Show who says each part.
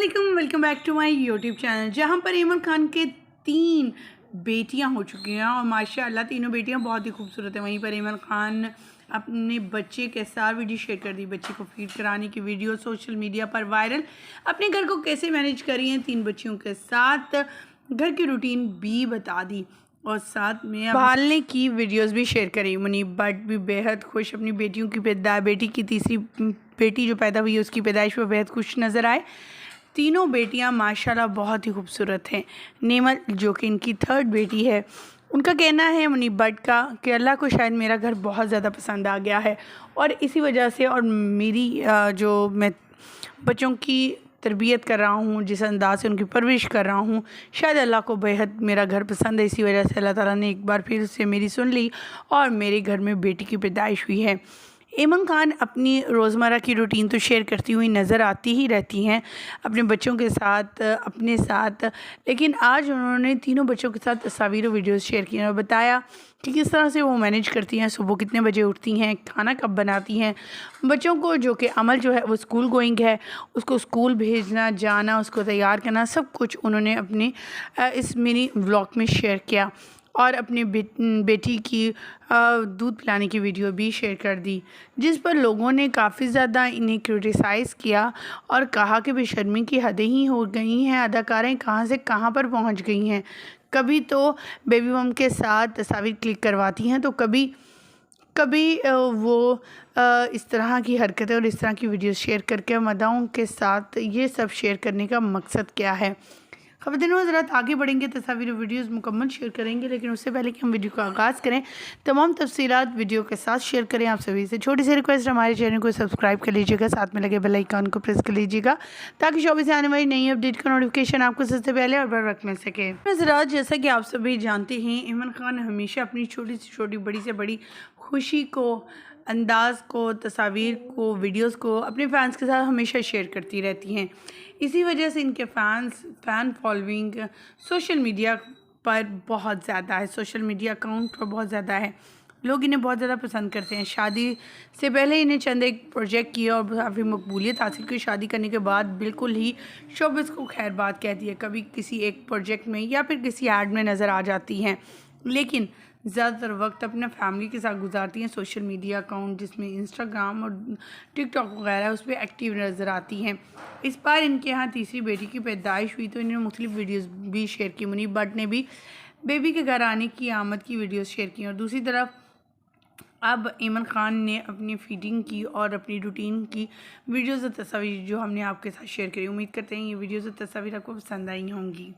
Speaker 1: अस्सलामुअलैकुम, welcome back to my YouTube channel. जहां पर ईमन खान के 3 बेटियां हो चुकी हैं और माशाल्लाह तीनों बेटियां बहुत ही खूबसूरत हैं। वहीं पर ईमन खान अपने बच्चे के साथ वीडियो शेयर कर दी। बच्चे को फीड कराने की वीडियो सोशल मीडिया पर वायरल। अपने घर को कैसे मैनेज करी हैं 3 बच्चियों के साथ, घर की रूटीन भी बता दी और साथ में पालने की वीडियोस भी शेयर करी। मुनीब भट्ट भी बेहद खुश, अपनी बेटियों की बेटी की तीसरी बेटी जो पैदा हुई है उसकी पैदाइश पर बेहद खुश नज़र आए। तीनों बेटियां माशाल्लाह बहुत ही खूबसूरत हैं। नेमल जो कि इनकी 3rd बेटी है, उनका कहना है मुनीब भट्ट का कि अल्लाह को शायद मेरा घर बहुत ज़्यादा पसंद आ गया है और इसी वजह से और मेरी जो मैं बच्चों की तरबियत कर रहा हूँ, जिस अंदाज से उनकी परवरिश कर रहा हूँ, शायद अल्लाह को बेहद मेरा घर पसंद है। इसी वजह से अल्लाह ताला ने एक बार फिर से मेरी सुन ली और मेरे घर में बेटी की पैदाइश हुई है। ईमन खान अपनी रोज़मर्रा की रूटीन तो शेयर करती हुई नज़र आती ही रहती हैं अपने बच्चों के साथ, अपने साथ, लेकिन आज उन्होंने तीनों बच्चों के साथ तस्वीर और वीडियोस शेयर की और बताया कि किस तरह से वो मैनेज करती हैं, सुबह कितने बजे उठती हैं, खाना कब बनाती हैं, बच्चों को जो कि अमल जो है वो स्कूल गोइंग है, उसको स्कूल भेजना, जाना, उसको तैयार करना, सब कुछ उन्होंने अपने इस मिनी व्लॉग में शेयर किया और अपनी बेटी की दूध पिलाने की वीडियो भी शेयर कर दी, जिस पर लोगों ने काफ़ी ज़्यादा इन्हें क्रिटिसाइज़ किया और कहा कि बेशर्मी की हदें ही हो गई हैं, अदाकारें कहाँ से कहाँ पर पहुंच गई हैं। कभी तो बेबी मम के साथ तस्वीर क्लिक करवाती हैं तो कभी वो इस तरह की हरकतें और इस तरह की वीडियो शेयर करके मदाओं के साथ ये सब शेयर करने का मकसद क्या है। ख़वातीन हज़रात, आगे बढ़ेंगे, तस्वीर वीडियोज़ मुकम्मल शेयर करेंगे, लेकिन उससे पहले कि हम वीडियो का आगाज़ करें तमाम तफसीलात वीडियो के साथ शेयर करें। आप सभी से छोटी सी रिक्वेस्ट, हमारे चैनल को सब्सक्राइब कर लीजिएगा, साथ में लगे बेल आइकन को प्रेस कर लीजिएगा ताकि शोबे से आने वाली नई अपडेट का नोटिफिकेशन आपको सबसे पहले और बर वक्त मिल सके। हज़रात, जैसा कि आप सभी जानते हैं, ईमन खान हमेशा अपनी छोटी से छोटी, बड़ी से बड़ी खुशी को, अंदाज़ को, तस्वीर को, वीडियोस को अपने फ़ैन्स के साथ हमेशा शेयर करती रहती हैं। इसी वजह से इनके फ़ैन फॉलोइंग सोशल मीडिया पर बहुत ज़्यादा है, सोशल मीडिया अकाउंट पर बहुत ज़्यादा है। लोग इन्हें बहुत ज़्यादा पसंद करते हैं। शादी से पहले इन्हें चंद एक प्रोजेक्ट किया और काफ़ी मकबूलियत हासिल की। शादी करने के बाद बिल्कुल ही शोबिज़ को खैर बात कहती है, कभी किसी एक प्रोजेक्ट में या फिर किसी ऐड में नज़र आ जाती हैं, लेकिन ज़्यादातर वक्त अपने फैमिली के साथ गुजारती हैं। सोशल मीडिया अकाउंट जिसमें इंस्टाग्राम और टिकटॉक वगैरह उस पर एक्टिव नज़र आती हैं। इस बार इनके यहाँ तीसरी बेटी की पैदाइश हुई तो इन्होंने मुख्तलिफ वीडियोस भी शेयर की। मुनीब भट्ट ने भी बेबी के घर आने की आमद की वीडियोस शेयर की और दूसरी तरफ अब ईमन खान ने अपनी फीडिंग की और अपनी रूटीन की वीडियोज़ और तस्वीर जो हमने आपके साथ शेयर करी। उम्मीद करते हैं ये वीडियोज़ और तस्वीर आपको पसंद आई होंगी।